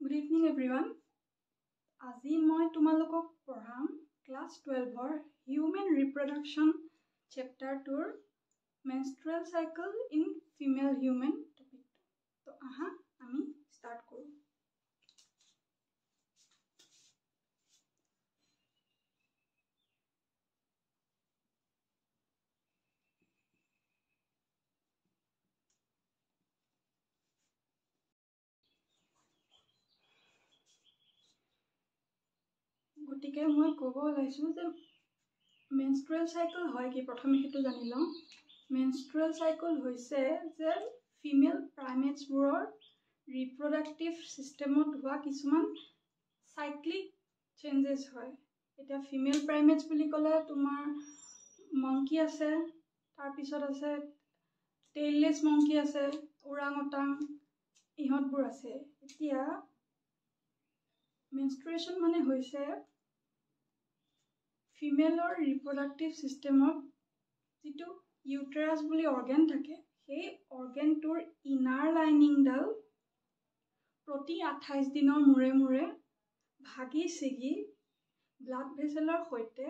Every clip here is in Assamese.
Good evening everyone. আজি মই তোমালোকক পঢ়াম class 12 Human Reproduction chapter 2 Menstrual Cycle in Female Human topic. তো আহা আমি স্টার্ট কৰো। গতিকে মই ক'ব ওলাইছো যে মেনষ্ট্ৰুৱেল সাইকেল হয় কি প্ৰথমে হেতু জানি লওঁ। মেনষ্ট্ৰুৱেল সাইকেল হৈছে যে ফিমেল প্ৰাইমেটছবোৰৰ ৰিপ্ৰডাক্টিভ সিস্টেমত হোৱা কিছুমান সাইক্লিক চেঞ্জেছ হয়। এটা ফিমেল প্ৰাইমেটছ বুলি ক'লে তোমাৰ মংকি আছে, তাৰ পিছত আছে টেইললেছ মংকি আছে, ওৰাংওটাং ইহঁতবোৰ আছে। এতিয়া মেনষ্ট্ৰুৱেশ্যন মানে হৈছে ফিমেলৰ ৰিপ্ৰডাক্টিভ সিস্টেমত যেটো ইউটেৰাছ বুলি অৰ্গেন থাকে, সেই অৰ্গেনটোৰ ইনাৰ লাইনিংডাল প্ৰতি 28 দিনৰ মূৰে মূৰে ভাগি ছিগি ব্লাড ভেসেলৰ সৈতে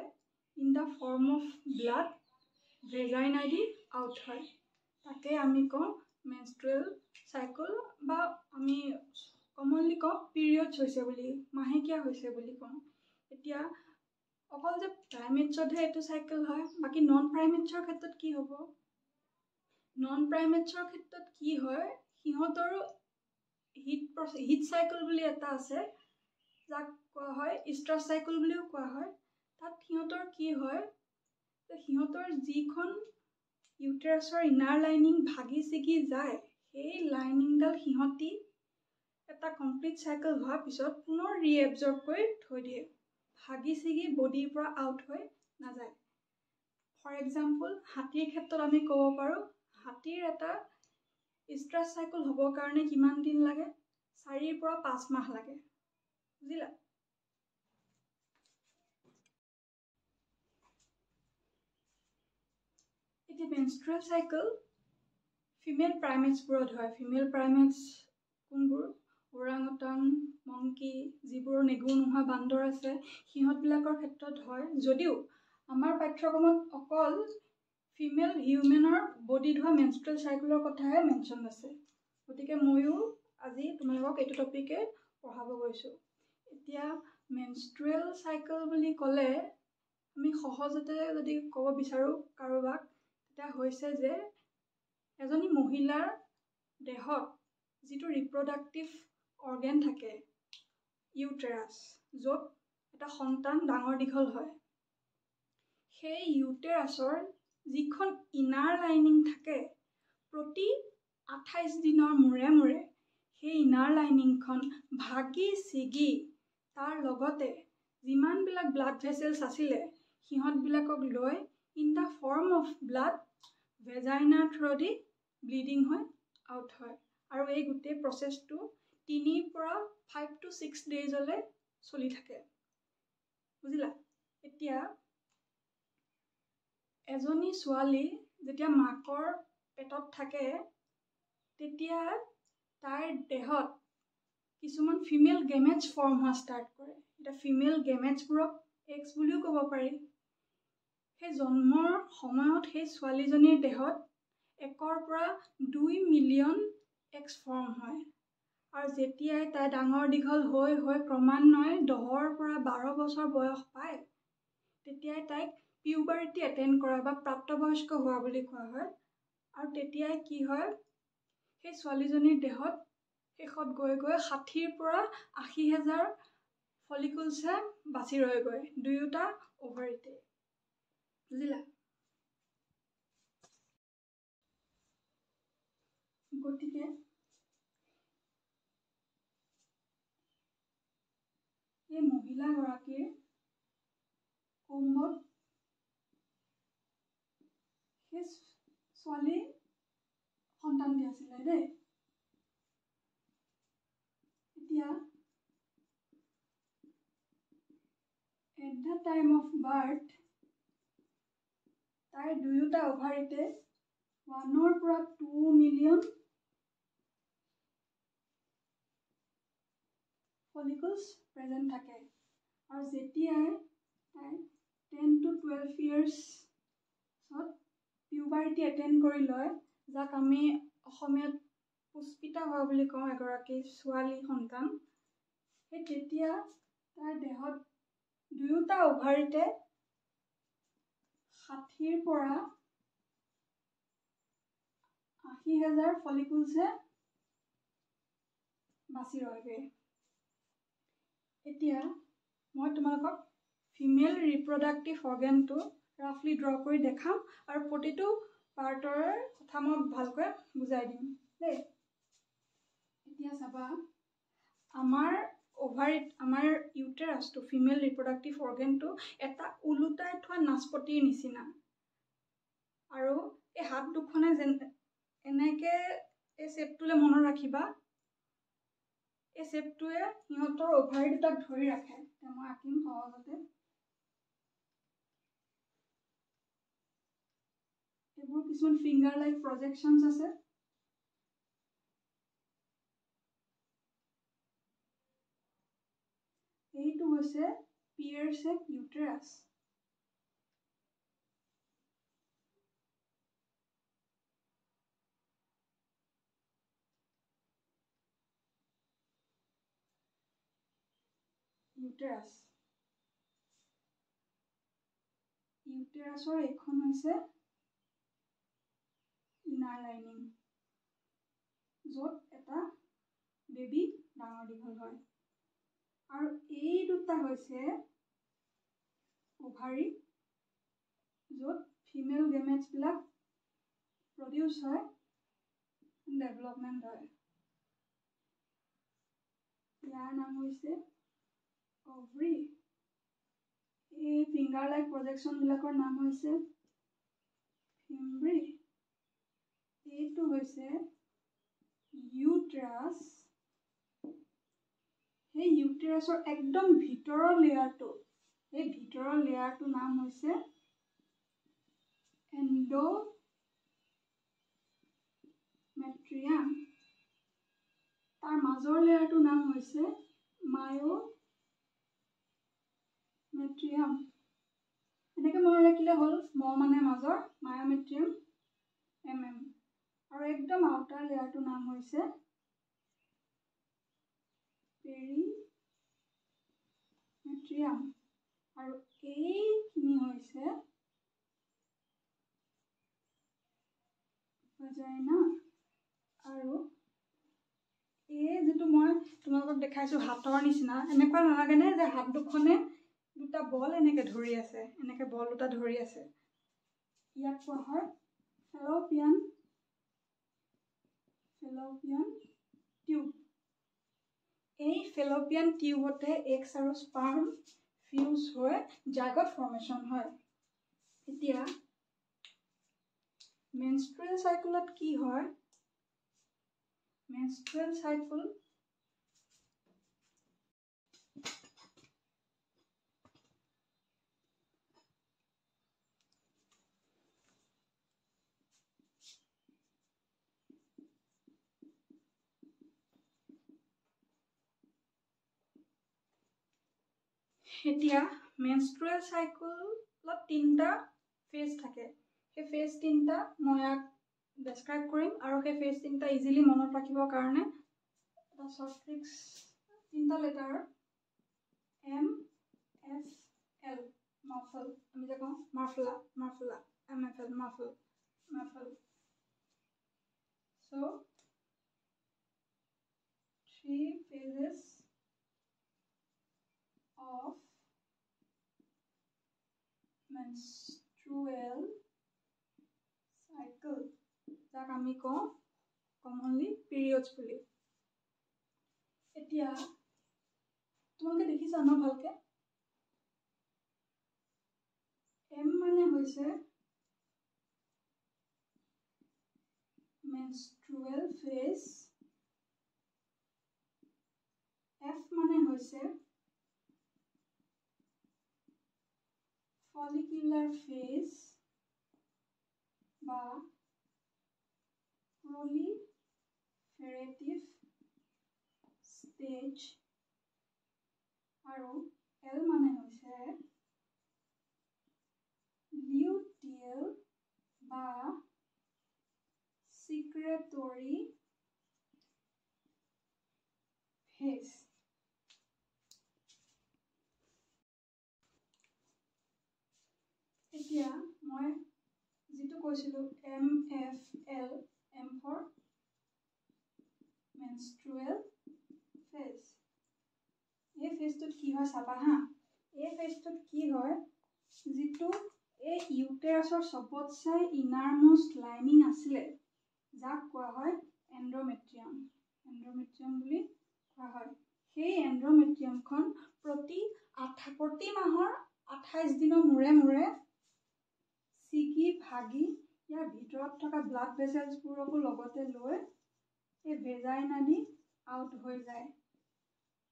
in the form of blood ভেজাইনাইডি আউট হয়। তাকে আমি কওঁ মেনষ্ট্ৰুৱেল সাইকেল বা আমি কমনলি কওঁ পিৰিয়ডছ হৈছে বুলি, মাহেকিয়া হৈছে বুলি কওঁ। এতিয়া অকল যে প্ৰাইমেটছতহে এইটো সাইকেল হয়, বাকি নন প্ৰাইমেটছৰ ক্ষেত্ৰত কি হ'ব? নন প্ৰাইমেটছৰ ক্ষেত্ৰত কি হয়, সিহঁতৰো হিট সাইকেল বুলি এটা আছে, যাক কোৱা হয় ইষ্ট্ৰাছ সাইকেল বুলিও কোৱা হয়। তাত সিহঁতৰ কি হয় যে সিহঁতৰ যিখন ইউটেৰাছৰ ইনাৰ লাইনিং ভাগি ছিগি যায়, সেই লাইনিংডাল সিহঁতি এটা কমপ্লিট সাইকেল হোৱাৰ পিছত পুনৰ ৰিএবজৰ্ব কৰি থৈ দিয়ে, ভাগি ছিগি বডিৰ পৰা আউট হৈ নাযায়। ফৰ এক্সাম্পল হাতীৰ ক্ষেত্ৰত আমি ক'ব পাৰোঁ, হাতীৰ এটা ইষ্ট্ৰাছ সাইকেল হ'বৰ কাৰণে কিমান দিন লাগে? 4 পৰা 5 মাহ লাগে, বুজিলা? এতিয়া মেনষ্ট্ৰুৱেল সাইকেল ফিমেল প্ৰাইমেটছবোৰত হয়। ফিমেল প্ৰাইমেটছ কোনবোৰ? ওৰাংওটাং, মংকি, যিবোৰ নেগুৰ নোহোৱা বান্দৰ আছে, সিহঁতবিলাকৰ ক্ষেত্ৰত হয়। যদিও আমাৰ পাঠ্যক্ৰমত অকল ফিমেল হিউমেনৰ বডিত হোৱা মেনষ্ট্ৰুৱেল সাইকেলৰ কথাহে মেনশ্যন আছে। গতিকে ময়ো আজি তোমালোকক এইটো টপিকে পঢ়াব গৈছোঁ। এতিয়া মেনষ্ট্ৰুৱেল সাইকেল বুলি ক'লে আমি সহজতে যদি ক'ব বিচাৰোঁ কাৰোবাক, তেতিয়া হৈছে যে এজনী মহিলাৰ দেহত যিটো ৰিপ্ৰডাক্টিভ অৰ্গেন থাকে ইউটেৰাছ, য'ত এটা সন্তান ডাঙৰ দীঘল হয়, সেই ইউটেৰাছৰ যিখন ইনাৰ লাইনিং থাকে, প্ৰতি 28 দিনৰ মূৰে মূৰে সেই ইনাৰ লাইনিংখন ভাগি ছিগি তাৰ লগতে যিমানবিলাক ব্লাড ভেসেলছ আছিলে সিহঁতবিলাকক লৈ in the form of blood ভেজাইনাৰ থ্ৰুদি ব্লিডিং হৈ আউট হয়। আৰু এই গোটেই প্ৰচেছটো 3 পৰা 5 to 6 ডেইজলৈ চলি থাকে, বুজিলা? এতিয়া এজনী ছোৱালী যেতিয়া মাকৰ পেটত থাকে, তেতিয়া তাইৰ দেহত কিছুমান ফিমেল গেমেটছ ফৰ্ম হোৱা ষ্টাৰ্ট কৰে। এতিয়া ফিমেল গেমেটছবোৰক এক্স বুলিও ক'ব পাৰি। সেই জন্মৰ সময়ত সেই ছোৱালীজনীৰ দেহত 1 পৰা 2 মিলিয়ন এক্স ফৰ্ম হয়। আৰু যেতিয়াই তাই ডাঙৰ দীঘল হৈ হৈ ক্ৰমান্বয়ে 10 পৰা 12 বছৰ বয়স পায়, তেতিয়াই তাইক পিউবাৰিটি এটেইন কৰা বা প্ৰাপ্তবয়স্ক হোৱা বুলি কোৱা হয়। আৰু তেতিয়াই কি হয়, সেই ছোৱালীজনীৰ দেহত শেষত গৈ গৈ 60 পৰা 80,000 ফলিকুলছে বাছি ৰয়গৈ, দুয়োটা অভাৰিতে, বুজিলা? গতিকে এই মহিলাগৰাকীৰ কুম্ভত সেই ছোৱালী সন্তান দিয়াছিলে দেই। এতিয়া at the time of birth তাইৰ দুয়োটা অভাৰিতে 1 পৰা 2 মিলিয়ন ফলিকলছ প্ৰেজেণ্ট থাকে আৰু যেতিয়াই তাই 10 to 12 ইয়াৰ্ছত পিউবাৰিটি এটেণ্ড কৰি লয়, যাক আমি অসমীয়াত পুষ্পিতা হোৱা বুলি কওঁ, এগৰাকী ছোৱালী সন্তান, সেই তেতিয়া তাইৰ দেহত দুয়োটা অভাৰীতে 60ৰ পৰা 80,000 ফলিকলছে বাছি ৰয়গৈ। এতিয়া মই তোমালোকক ফিমেল ৰিপ্ৰডাক্টিভ অৰ্গেনটো ৰাফলি ড্ৰ কৰি দেখাম আৰু প্ৰতিটো পাৰ্টৰ কথা মই ভালকৈ বুজাই দিম দেই। এতিয়া চাবা, আমাৰ ইউটেৰাছটো, ফিমেল ৰিপ্ৰডাক্টিভ অৰ্গেনটো এটা ওলোটাই থোৱা নাচপতিৰ নিচিনা, আৰু এই হাত দুখনে এনেকৈ এই শ্বেপটোলৈ মনত ৰাখিবা, এই শ্বেপটোৱে সিহঁতৰ অভাৰী দুটাক ধৰি ৰাখে। এতিয়া মই আঁকিম সহজতে। এইবোৰ কিছুমান ফিংগাৰ লাইক প্ৰজেকশ্যনছ আছে। এইটো হৈছে পিয়েৰ শ্বেপ ইউটেৰাছ। ইউটেৰাছৰ এইখন হৈছে ইনাৰ লাইনিং, য'ত এটা বেবী ডাঙৰ দীঘল হয়, আৰু এই দুটা হৈছে অভাৰী, য'ত ফিমেল গেমেটছবিলাক প্ৰডিউচ হয়, ডেভেলপমেণ্ট হয়। ইয়াৰ নাম হৈছে অভৰি। এই ফিংগাৰ লাইক প্ৰজেকশ্যনবিলাকৰ নাম হৈছে ফিম্ব্ৰি। এইটো হৈছে ইউটেৰাছ। সেই ইউটেৰাছৰ একদম ভিতৰৰ লেয়াৰটো, এই ভিতৰৰ লেয়াৰটোৰ নাম হৈছে এণ্ডোমেট্ৰিয়াম। তাৰ মাজৰ লেয়াৰটোৰ নাম হৈছে মায়োমেট্ৰিয়াম। এনেকৈ মনত ৰাখিলে হ'ল, মানে মাজৰ, মায়োমেট্ৰিয়াম আৰু একদম আউটাৰ লেয়াৰটোৰ নাম হৈছে পেৰিমেট্ৰিয়াম, আৰু এইখিনি হৈছে ভাজাইনা। আৰু এই যিটো মই তোমালোকক দেখাইছোঁ হাতৰ নিচিনা, এনেকুৱা নালাগেনে যে হাত দুখনে দুটা বল এনেকৈ ধৰি আছে, এনেকৈ বল দুটা ধৰি আছে? ইয়াক কোৱা হয় ফেলোপিয়ান টিউব। এই ফেলোপিয়ান টিউবতে এগছ আৰু স্পাৰ্ম ফিউজ হৈ জাইগট ফৰ্মেশ্যন হয়। এতিয়া মেনষ্ট্ৰুৱেল চাইকেলত কি হয়? মেনষ্ট্ৰুৱেল চাইকেল এতিয়া মেনষ্ট্ৰুৱেল চাইকেলত 3টা ফেজ থাকে। সেই ফেজ 3টা মই ইয়াক ডেছক্ৰাইব কৰিম, আৰু সেই ফেজ 3টা ইজিলি মনত ৰাখিবৰ কাৰণে এটা শ্বৰ্ট ট্ৰিক্স, 3টা লেটাৰ MFL, মাফল। আমি যে কওঁ মাফলা, MFL, মাফল। So 3 phases of menstrual cycle, যাক আমি কওঁ কমনলি পিৰিয়ডছ বুলি। এতিয়া তোমালোকে দেখিছা ন ভালকে? M মানে হৈছে menstrual phase, F মানে হৈছে follicular phase বা proliferative stage, আৰু L মানে হৈছে লিউটিয়েল বা secretory phase. এতিয়া মই যেটো কৈছিলো MFL, M for menstrual phase. এই ফেজটোত কি হয় চাবা হা, এই ফেজটোত কি হয় যেটো এই ইউটেৰাছৰ সবতছে ইনাৰমোষ্ট লাইনিং আছিলে যাক কোৱা হয় এন্ডোমেট্ৰিয়াম বুলি কোৱা হয়। সেই এন্ডোমেট্ৰিয়ামখন প্ৰতি মাহৰ 28 দিনৰ মূৰে মূৰে ছিগি ভাগি ইয়াৰ ভিতৰত থকা ব্লাড ভেসেলছবোৰকো লগতে লৈ এই ভেজাইনালি আউট হৈ যায়।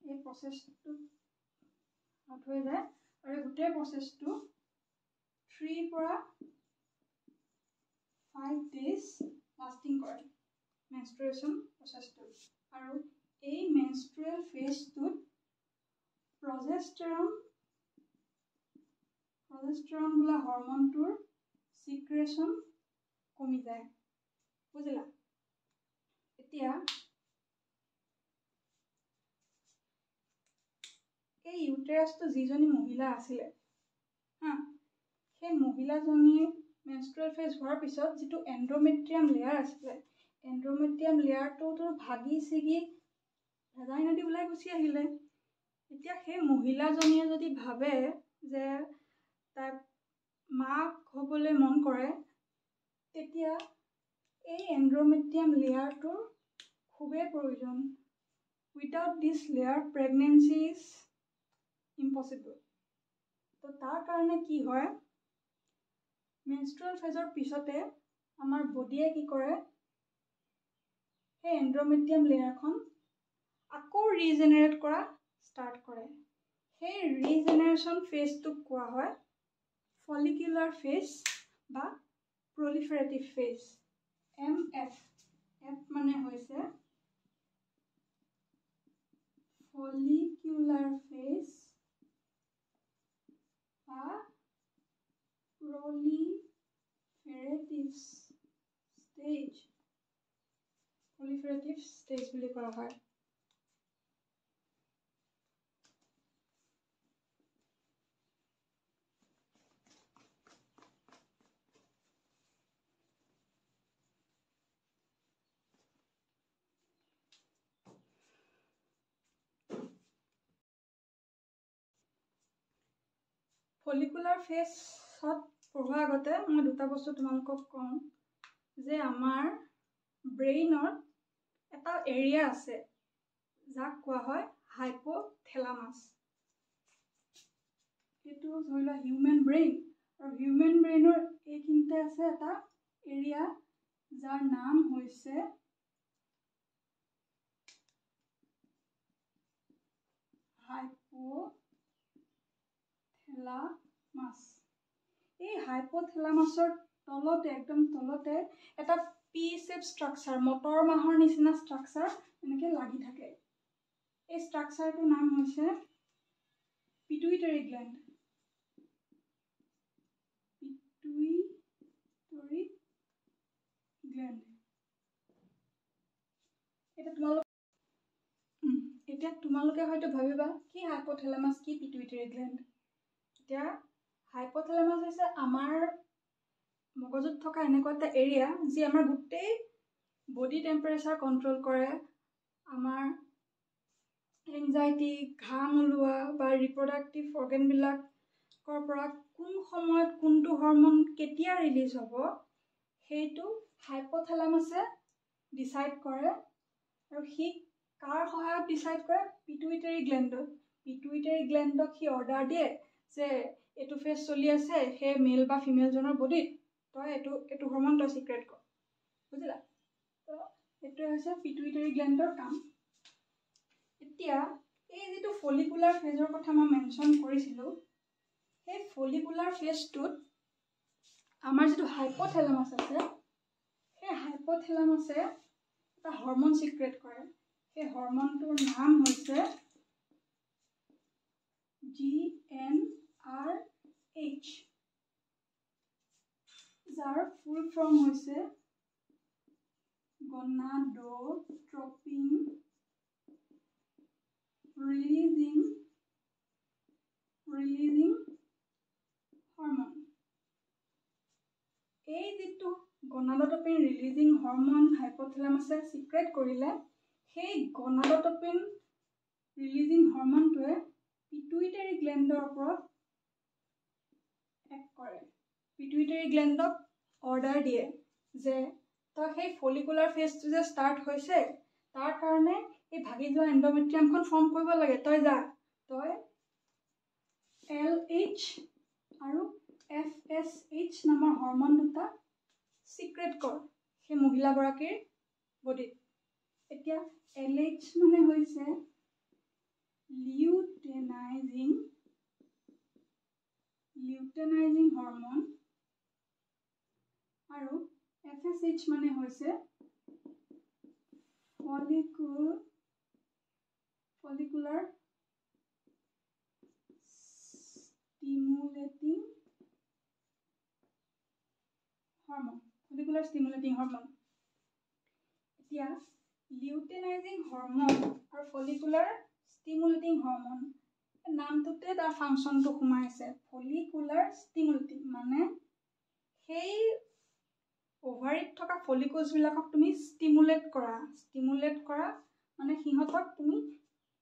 এই প্ৰসেসটো আউট হৈ যায় আৰু গোটেই প্ৰসেসটো 3 পৰা 5 days লাষ্টিং কৰে মেনষ্ট্ৰুৱেশ্যন প্ৰসেসটো। আৰু এই মেনষ্ট্ৰুৱেল ফেজটোত প্ৰজেষ্টেৰন বোলা হৰমনটোৰ সিক্ৰেশন কমি যায়, বুজিলা? এতিয়া এই ইউটেৰাছটো যিজনী মহিলা আছিলে হা, সেই মহিলাজনীৰ মেনষ্ট্ৰুৱেল ফেজ হোৱাৰ পিছত যেটো এন্ডোমেট্ৰিয়াম লেয়াৰ আছিলে, এন্ডোমেট্ৰিয়াম লেয়াৰটোতো ভাগি ছিগি ভেজাইনালি ওলাই গুচি আহিলে। এতিয়া সেই মহিলাজনীয়ে যদি ভাবে যে তাই মাক হ'বলৈ মন কৰে, তেতিয়া এই এন্ডোমেট্ৰিয়াম লেয়াৰটোৰ খুবেই প্ৰয়োজন। Without this layer pregnancy is impossible. তো তাৰ কাৰণে কি হয়, মেনষ্ট্ৰুৱেল ফেজৰ পিছতে আমাৰ বডিয়ে কি কৰে, সেই এন্ডোমেট্ৰিয়াম লেয়াৰখন আকৌ ৰিজেনেৰেট কৰা ষ্টাৰ্ট কৰে। সেই ৰিজেনেৰেশ্যন ফেজটোক কোৱা হয় ফলিকুলাৰ ফেজ বা প্ৰলিফেৰেটিভ ফেজ, MF। F মানে হৈছে ফলিকুলাৰ ফেজ বা proliferative stage বুলি কোৱা হয়। ফলিকুলাৰ ফেজত পঢ়োৱাৰ আগতে মই দুটা বস্তু তোমালোকক কওঁ যে আমাৰ ব্ৰেইনৰ এটা এৰিয়া আছে যাক কোৱা হয় হাইপোথেলামাছ। এইটো ধৰি লোৱা হিউমেন ব্ৰেইন, আৰু হিউমেন ব্ৰেইনৰ এইখিনিতে আছে এটা এৰিয়া যাৰ নাম হৈছে হাইপোথেলামাছ। এই হাইপোথেলামাছৰ তলতে, একদম তলতে এটা পি শেপ ষ্ট্ৰাকচাৰ, মটৰ মাহৰ নিচিনা ষ্ট্ৰাকচাৰ এনেকৈ লাগি থাকে। এই ষ্ট্ৰাকচাৰটোৰ নাম হৈছে পিটুইটাৰী গ্লেণ্ড। এতিয়া তোমালোকে হয়তো ভাবিবা কি হাইপোথেলামাছ, কি পিটুইটাৰী গ্লেণ্ড। এতিয়া হাইপোথেলামাছ হৈছে আমাৰ মগজুত থকা এনেকুৱা এটা এৰিয়া যি আমাৰ গোটেই বডি টেম্পাৰেচাৰ কণ্ট্ৰল কৰে, আমাৰ এংজাইটি, ঘাম ওলোৱা বা ৰিপ্ৰডাক্টিভ অৰ্গেনবিলাকৰ পৰা কোন সময়ত কোনটো হৰমন কেতিয়া ৰিলিজ হ'ব সেইটো হাইপোথেলামাছে ডিচাইড কৰে। আৰু সি কাৰ সহায়ত ডিচাইড কৰে? পিটুইটাৰী গ্লেণ্ডত। পিটুইটাৰী গ্লেণ্ডক সি অৰ্ডাৰ দিয়ে যে এইটো ফেজ চলি আছে সেই মেল বা ফিমেলজনৰ বডিত, তই এইটো হৰমন তই চিক্ৰেট কৰ, বুজিলা? তো এইটোৱে হৈছে পিটুইটাৰী গ্লেণ্ডৰ কাম। এতিয়া এই যেটো ফলিকুলাৰ ফেজৰ কথা মই মেনশ্যন কৰিছিলোঁ, সেই ফলিকুলাৰ ফেজটোত আমাৰ যেটো হাইপোথেলামাছ আছে, সেই হাইপোথেলামাছে এটা হৰমন চিক্ৰেট কৰে। সেই হৰমনটোৰ নাম হৈছে GnRH, যাৰ ফুল ফৰ্ম হৈছে গনাডোট্ৰপিন ৰিলিজিং হৰমন। এই যিটো গনাডোট্ৰপিন ৰিলিজিং হৰমন হাইপথেলামাছে সিক্ৰেট কৰিলে, সেই গনাডোট্ৰপিন ৰিলিজিং হৰমনটোৱে পিটুইটাৰী গ্লেণ্ডৰ ওপৰত এক কৰে। পিটুইটাৰী গ্লেণ্ডক অৰ্ডাৰ দিয়ে যে তই সেই ফলিকুলাৰ ফেজটো যে ষ্টাৰ্ট হৈছে, তাৰ কাৰণে এই ভাগি যোৱা এণ্ডোমেট্ৰিয়ামখন ফৰ্ম কৰিব লাগে, তই যা, তই LH আৰু FSH নামৰ হৰমন দুটা সিক্ৰেট কৰ সেই মহিলাগৰাকীৰ বডিত। এতিয়া LH মানে হৈছে লিউটেনাইজিং হৰমন আৰু FSH মানে হৈছে ফলিকুলাৰ ষ্টিমুলেটিং হৰমন। এতিয়া লিউটেনাইজিং হৰমন আৰু ফলিকুলাৰ ষ্টিমুলেটিং হৰমন নামটোতে তাৰ ফাংচনটো সোমাই আছে। ফলিকুলাৰ ষ্টিমুলেটিং মানে সেই অভাৰিত থকা ফলিকলছবিলাকক তুমি ষ্টিমুলেট কৰা মানে সিহঁতক তুমি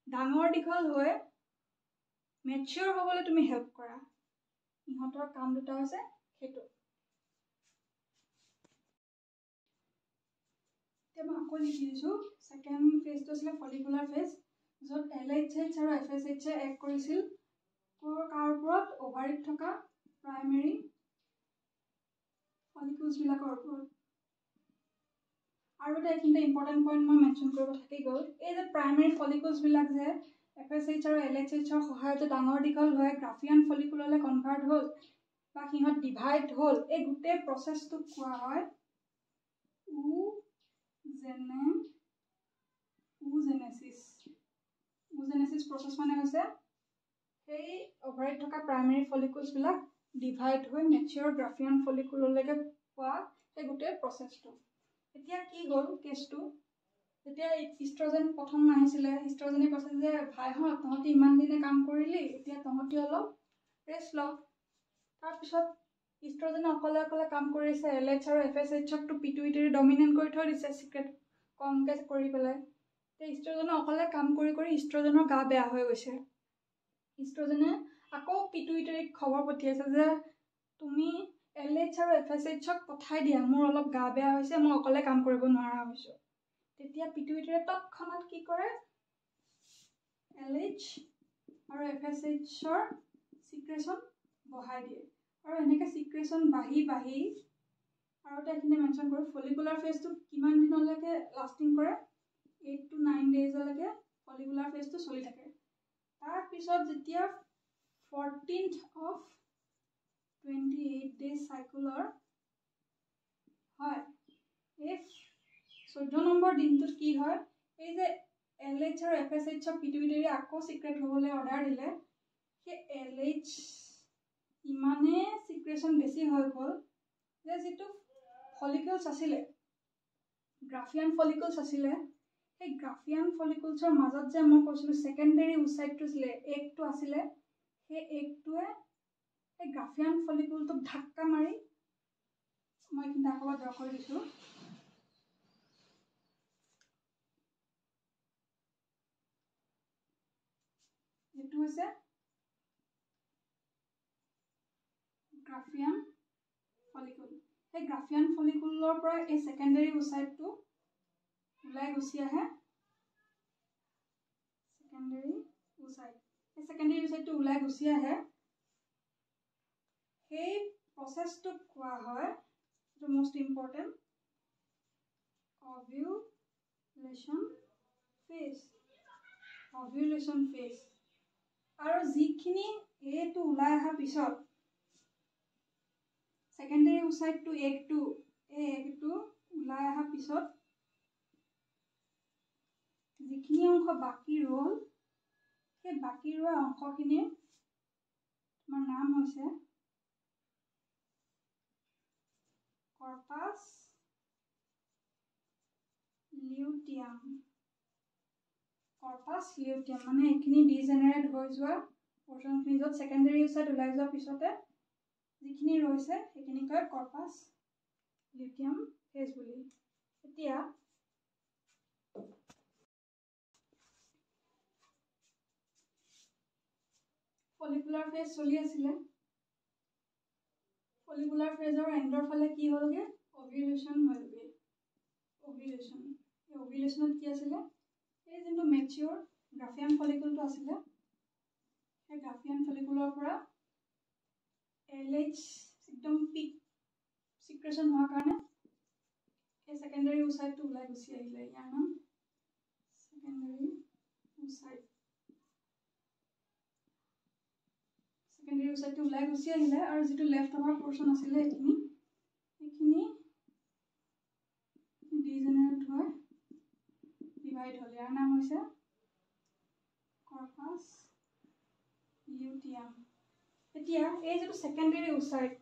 ডাঙৰ দীঘল হৈ মেচিয়ৰ হ'বলৈ তুমি হেল্প কৰা। সিহঁতৰ কাম দুটা হৈছে সেইটো। এতিয়া মই আকৌ লিখি দিছোঁ, ছেকেণ্ড ফেজটো আছিলে ফলিকুলাৰ ফেজ, য'ত LHH আৰু FSH এক কৰিছিল কাৰ ওপৰত? অভাৰিত থকা প্ৰাইমেৰী ফলিকলছবিলাকৰ ওপৰত। আৰু এটা এইখিনিতে ইম্পৰ্টেণ্ট পইণ্ট মই মেনশ্যন কৰিব থাকি গ'ল, এই যে প্ৰাইমেৰী ফলিকলছবিলাক যে FSH আৰু LHHৰ সহায়তে ডাঙৰ দীঘল হৈ গ্ৰাফিয়ান ফলিকুললৈ কনভাৰ্ট হ'ল বা সিহঁত ডিভাইড হ'ল, এই গোটেই প্ৰচেছটোক কোৱা হয় ওজেনেচিছ প্ৰচেছ। মানে হৈছে সেই অভাৰিত থকা প্ৰাইমেৰী ফলিকলছবিলাক ডিভাইড হৈ মেচিয়ৰ গ্ৰাফিয়ান ফলিকুললৈকে পোৱা সেই গোটেই প্ৰচেছটো। এতিয়া কি হ'ল কেছটো, যেতিয়া ইষ্ট্ৰজেন প্ৰথম আহিছিলে, ইষ্ট্ৰজেনে কৈছে যে ভাইহঁত তহঁতি ইমান দিনে কাম কৰিলি, এতিয়া তহঁতি অলপ ৰেষ্ট ল। তাৰপিছত ইষ্ট্ৰজেনে অকলে কাম কৰিছে, LH আৰু FSHকটো পিটুইটাৰী ডমিনেণ্ট কৰি থৈ দিছে চিক্ৰেট কমকৈ কৰি পেলাই। এতিয়া ইষ্ট্ৰজেনে অকলে কাম কৰি ইষ্ট্ৰজেনৰ গা বেয়া হৈ গৈছে। ইষ্ট্ৰজেনে আকৌ পিটুইটাৰীক খবৰ পঠিয়াইছে যে তুমি LH আৰু FSHক পঠাই দিয়া, মোৰ অলপ গা বেয়া হৈছে, মই অকলে কাম কৰিব নোৱাৰা হৈছোঁ। তেতিয়া পিটুইটাৰীয়ে তৎক্ষণাৎ কি কৰে, LH আৰু FSHৰ চিক্ৰেশ্যন বঢ়াই দিয়ে। আৰু এনেকৈ চিক্ৰেশ্যন বাঢ়ি আৰু এটা এইখিনি মেনশ্যন কৰোঁ, ফলিকুলাৰ ফেজটো কিমান দিনলৈকে লাষ্টিং কৰে? 8 to 9 daysলৈকে ফলিকুলাৰ ফেজটো চলি থাকে। তাৰপিছত যেতিয়া 14th of 28 days চাইকুলৰ হয়, এই 14 নম্বৰ দিনটোত কি হয়, এই যে LH আৰু FSHক পিটুইটাৰী আকৌ চিক্ৰেট হ'বলৈ অৰ্ডাৰ দিলে, সেই LH ইমানেই চিক্ৰেশ্যন বেছি হৈ গ'ল যে যিটো ফলিকলছ আছিলে, গ্ৰাফিয়ান ফলিকলছ আছিলে, সেই গ্ৰাফিয়ান ফলিকলছৰ মাজত যে মই কৈছিলোঁ ছেকেণ্ডেৰী ওচাইটটো আছিলে, এগটো আছিলে, সেই এগটোৱে সেই গ্ৰাফিয়ান ফলিকলটোক ধাক্কা মাৰি, মই এইখিনি আকৌ ড্ৰ কৰি দিছোঁ, এইটো হৈছে গ্ৰাফিয়ান ফলিকুল। সেই গ্ৰাফিয়ান ফলিকুলৰ পৰা এই ছেকেণ্ডেৰী ওচাইটটো ওলাই গুচি আহে, ছেকেণ্ডেৰী ওচাইটটো ওলাই গুচি আহে। সেই প্ৰচেছটোক কোৱা হয়, এইটো মষ্ট ইম্পৰ্টেণ্ট, অভিউলেশ্যন ফেজ। আৰু যিখিনি এইটো ওলাই অহাৰ পিছত ছেকেণ্ডেৰী ওচাইটটো এগটো ওলাই অহাৰ পিছত যিখিনি অংশ বাকী ৰ'ল, সেই বাকী ৰোৱা অংশখিনিৰ তোমাৰ নাম হৈছে কৰ্পাছ লিউটিয়াম। কৰ্পাছ লিউটিয়াম মানে এইখিনি ডিজেনেৰেট হৈ যোৱা পৰ্চনখিনি, য'ত ছেকেণ্ডেৰী ওচাইট ওলাই যোৱাৰ পিছতে যিখিনি ৰৈছে সেইখিনি কয় কৰ্পাছ লিউটিয়াম ফেজ বুলি। এতিয়া ফলিকুলাৰ ফেজ চলি আছিলে। ফলিকুলাৰ ফেজৰ এণ্ডৰ ফালে কি হ'লগে? অভিউলেশ্যন হ'লগে। অভিউলেশ্যন, এই অভিউলেশ্যনত কি আছিলে? এই যোনটো মেচিয়ৰ গ্ৰাফিয়ান ফলিকুলটো আছিলে, সেই গ্ৰাফিয়ান ফলিকুলৰ পৰা LH একদম পিক চিক্ৰেশ্যন হোৱাৰ কাৰণে এই ছেকেণ্ডেৰী ওচাইটটো ওলাই গুচি আহিলে। ইয়াৰ নাম ছেকেণ্ডেৰী ওচাইট। ছেকেণ্ডেৰী ওচাইটটো ওলাই গুচি আহিলে আৰু যিটো লেফ্ট অভাৰ পৰ্চন আছিলে এইখিনি ডিজেনেৰেট হৈ ডিভাইড হ'ল। ইয়াৰ নাম হৈছে কৰ্পাছ লিউটিয়াম। এতিয়া এই যিটো ছেকেণ্ডেৰী ওচাইট,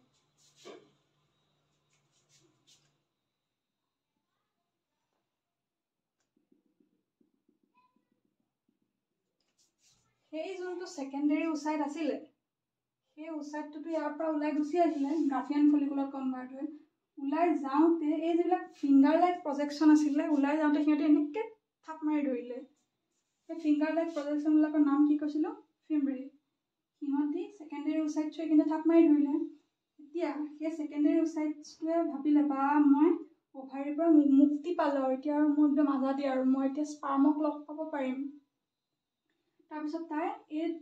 সেই যোনটো ছেকেণ্ডেৰী ওচাইট আছিলে, সেই ওচাইটটোতো ইয়াৰ পৰা ওলাই গুচি আহিলে গ্ৰাফিয়ান ফলিকুলত কনভাৰ্ট হৈ। ওলাই যাওঁতে এই যিবিলাক ফিংগাৰ লাইক প্ৰজেকশ্যন আছিলে, ওলাই যাওঁতে সিহঁতে এনেকৈ থাপ মাৰি ধৰিলে। সেই ফিংগাৰ লাইক প্ৰজেকশ্যনবিলাকৰ নাম কি কৈছিলোঁ? ফিম্ব্ৰি। সিহঁতি ছেকেণ্ডেৰী ওচাইটটোৱে কিন্তু থাপ মাৰি ধৰিলে। এতিয়া সেই ছেকেণ্ডেৰী ওচাইটটোৱে ভাবিলে, বা মই অভাৰীৰ পৰা মুক্তি পালোঁ, এতিয়া আৰু মোৰ একদম আজাদী, আৰু মই এতিয়া স্পাৰ্মক লগ পাব পাৰিম। তাৰপিছত তাই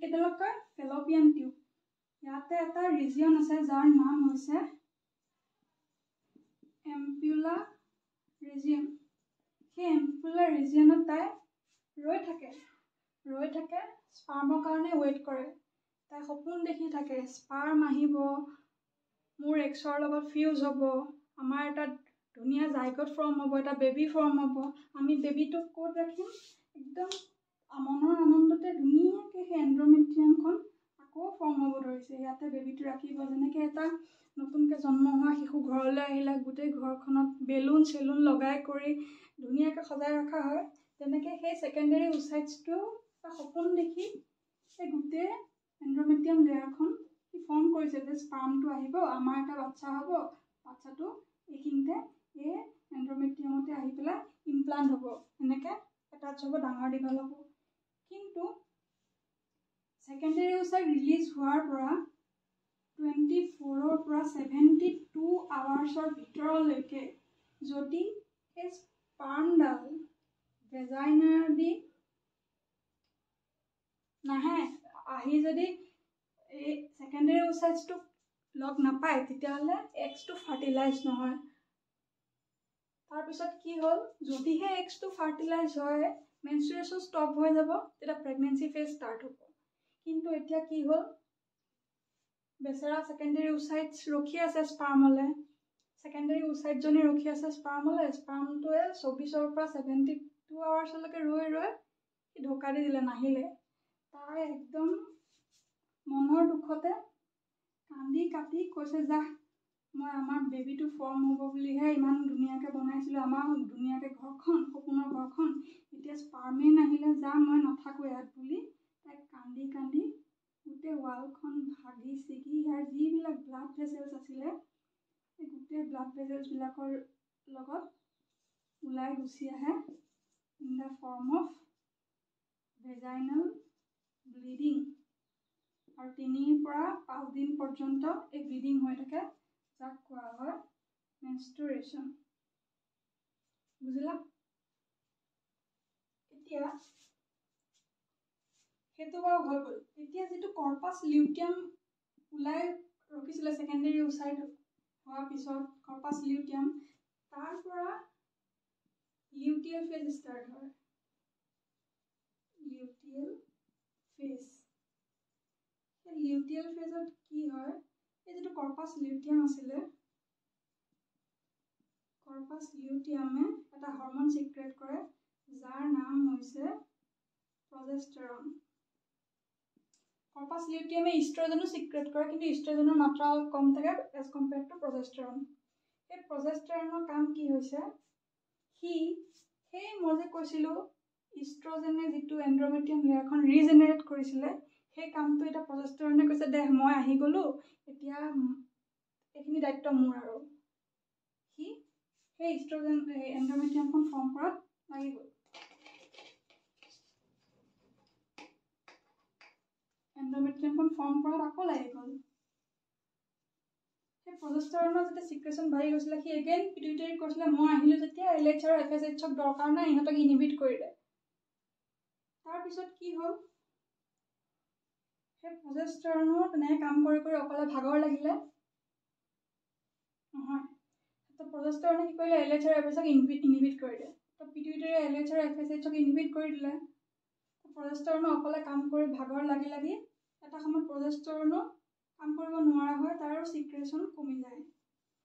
এইডালক কয় ফেলপিয়ান টিউব। ইয়াতে এটা ৰিজিয়ন আছে যাৰ নাম হৈছে এম্পিউলা ৰিজিয়ন। সেই এম্পিউলা ৰিজিয়নত তাই ৰৈ থাকে স্পাৰ্মৰ কাৰণে ৱেইট কৰে। তাই সপোন দেখি থাকে স্পাৰ্ম আহিব, মোৰ এক্সৰ লগত ফিউজ হ'ব, আমাৰ এটা ধুনীয়া জাইগট ফৰ্ম হ'ব, এটা বেবী ফৰ্ম হ'ব, আমি বেবীটোক ক'ত ৰাখিম? একদম মনৰ আনন্দতে ধুনীয়াকৈ সেই এণ্ড্ৰমেট্ৰিয়ামখন আকৌ ফৰ্ম হ'ব ধৰিছে। ইয়াতে বেবীটো ৰাখিব, যেনেকৈ এটা নতুনকৈ জন্ম হোৱা শিশু ঘৰলৈ আহিলে গোটেই ঘৰখনত বেলুন চেলুন লগাই কৰি ধুনীয়াকৈ সজাই ৰখা হয়, তেনেকৈ সেই ছেকেণ্ডেৰী ওচাইটছটো এটা সপোন দেখি সেই গোটেই এণ্ড্ৰমেট্ৰিয়াম লেয়াৰখন সি ফৰ্ম কৰিছে যে স্পাৰ্মটো আহিব, আমাৰ এটা বাচ্চা হ'ব, বাচ্চাটো এইখিনিতে এই এণ্ড্ৰমেট্ৰিয়ামতে আহি পেলাই ইমপ্লাণ্ট হ'ব, এনেকৈ এটাচ হ'ব, ডাঙৰ দীঘল হ'ব। কিন্তু ছেকেণ্ডেৰী ওচাইট ৰিলিজ হোৱাৰ পৰা 24 পৰা 72 আৱাৰ্ছৰ ভিতৰলৈকে যদি সেই স্পাৰ্মডাল ভেজাইনাদি নাহে, আহি যদি এই ছেকেণ্ডেৰী ওচাইটছটোক লগ নাপায়, তেতিয়াহ'লে এগছটো ফাৰ্টিলাইজ নহয়। তাৰপিছত কি হ'ল, যদিহে এগছটো ফাৰ্টিলাইজ হয়, মেনষ্ট্ৰুৱেশ্যন ষ্টপ হৈ যাব, তেতিয়া প্ৰেগনেঞ্চি ফেজ ষ্টাৰ্ট হ'ব। কিন্তু এতিয়া কি হ'ল, বেচেৰা ছেকেণ্ডেৰী ওচাইটছ ৰখি আছে স্পাৰ্মলৈ, ছেকেণ্ডেৰী ওচাইটজনী ৰখি আছে স্পাৰ্মলৈ, স্পাৰ্মটোৱে 24 পৰা 72 আৱাৰ্ছলৈকে ৰৈ সি ঢোকা দি দিলে, নাহিলে। তাই একদম মনৰ দুখতে কান্দি কাটি কৈছে, যা, মই আমাৰ বেবীটো ফৰ্ম হ'ব বুলিহে ইমান ধুনীয়াকৈ বনাইছিলোঁ, আমাৰ ধুনীয়াকৈ ঘৰখন, সপোনৰ ঘৰখন, এতিয়া স্পাৰ্মেই নাহিলে, যা, মই নাথাকোঁ ইয়াত বুলি তাই কান্দি কান্দি গোটেই ৱালখন ভাগি ছিগি ইয়াৰ যিবিলাক ব্লাড ভেছেলছ আছিলে, সেই গোটেই ব্লাড ভেছেলছবিলাকৰ লগত ওলাই গুচি আহে in the form of vaginal bleeding. আৰু 3 পৰা 5 দিন পৰ্যন্ত এই ব্লিডিং হৈ থাকে, যাক কোৱা হয় মেনষ্ট্ৰুৱেশ্যন। বুজিলা? এতিয়া সেইটো বাৰু হৈ গ'ল। এতিয়া যিটো কৰ্পাছ লিউটিয়াম ওলাই ৰখিছিলে ছেকেণ্ডেৰী ওচাইট হোৱাৰ পিছত, কৰ্পাছ লিউটিয়াম, তাৰ পৰা লিউটিয়েল ফেজ ষ্টাৰ্ট হয়। লিউটিয়েল ফেজ। সেই লিউটিয়েল ফেজত কি হয়, এই যিটো কৰ্পাছ লিউটিয়াম আছিলে, কৰ্পাছ লিউটিয়ামে এটা হৰমন চিক্ৰেট কৰে যাৰ নাম হৈছে প্ৰজেষ্টেৰন। কৰ্পাছ লিউটিয়ামে ইষ্ট্ৰজেনো সিক্ৰেট কৰে, কিন্তু ইষ্ট্ৰজেনৰ মাত্ৰা অলপ কম থাকে এজ কম্পেয়াৰ্ড টু প্ৰজেষ্টেৰন। এই প্ৰজেষ্টেৰনৰ কাম কি হৈছে, সেই মই যে কৈছিলোঁ ইষ্ট্ৰজেনে যিটো এণ্ড্ৰমেট্ৰিয়াম লেয়াৰখন ৰিজেনেৰেট কৰিছিলে, সেই কামটো এতিয়া প্ৰজেষ্টেৰনে কৈছে দে মই আহি গ'লোঁ, এতিয়া এইখিনি দায়িত্ব মোৰ। আৰু সেই ইষ্ট্ৰজেন এণ্ড্ৰমেট্ৰিয়ামখন ফৰ্ম কৰাত লাগি গ'ল। এণ্ড্ৰমেট্ৰিয়ামখন ফৰ্ম কৰাত আকৌ লাগি গ'ল। সেই প্ৰজেষ্টেৰনৰ যেতিয়া চিক্ৰেশ্যন বাঢ়ি গৈছিলে, সি এগেইন পিটুইটাৰীক কৈছিলে মই আহিলোঁ যেতিয়া LH আৰু FSHক দৰকাৰ নাই, ইহঁতক ইনহিবিট কৰিলে। তাৰপিছত কি হ'ল, সেই প্ৰজেষ্টেৰনো তেনেকৈ কাম কৰি কৰি অকলে ভাগৰ লাগিলে নহয়, তো প্ৰজেষ্টেৰনে কি কৰিলে LH আৰু FSHক ইনহিবিট কৰিলে। তো পিটুইটাৰীয়ে LH আৰু FSHক ইনহিবিট কৰি দিলে। প্ৰজেষ্টেৰনো অকলে কাম কৰি ভাগৰ লাগি লাগি এটা সময়ত প্ৰজেষ্টেৰনো কাম কৰিব নোৱাৰা হয়, তাৰ চিক্ৰেশ্যন কমি যায়।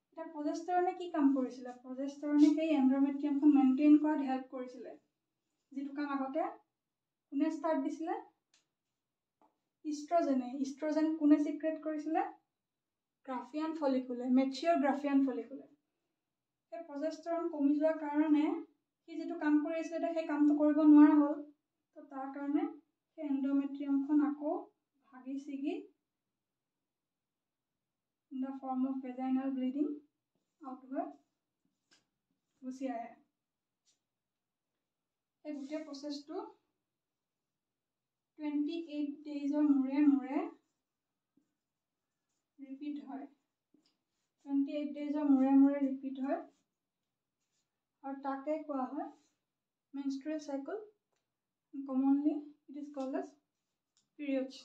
এতিয়া প্ৰজেষ্টেৰনে কি কাম কৰিছিলে, প্ৰজেষ্টেৰনে সেই এণ্ড্ৰমেট্ৰিয়ামখন মেইনটেইন কৰাত হেল্প কৰিছিলে, যিটো কাম আগতে কোনে ষ্টাৰ্ট দিছিলে, ইষ্ট্ৰজেন কোনে সিক্ৰেট কৰিছিলে, গ্ৰাফিয়ান ফলিকুলে, মেচিয়ৰ গ্ৰাফিয়ান ফলিকুলে। সেই প্ৰজেষ্টেৰন কমি যোৱাৰ কাৰণে সি যিটো কাম কৰি আছিলে এতিয়া সেই কামটো কৰিব নোৱাৰা হ'ল। তো তাৰ কাৰণে সেই এণ্ড্ৰমেট্ৰিয়ামখন আকৌ ভাগি ছিগি in the form of vaginal bleeding out হৈ গুচি আহে। এই গোটেই প্ৰচেছটো 28 ডেইজৰ মূৰে মূৰে ৰিপিট হয়। 28 ডেইজৰ মূৰে মূৰে ৰিপিট হয়, আৰু তাকে কোৱা হয় menstrual cycle. Commonly it is called as periods.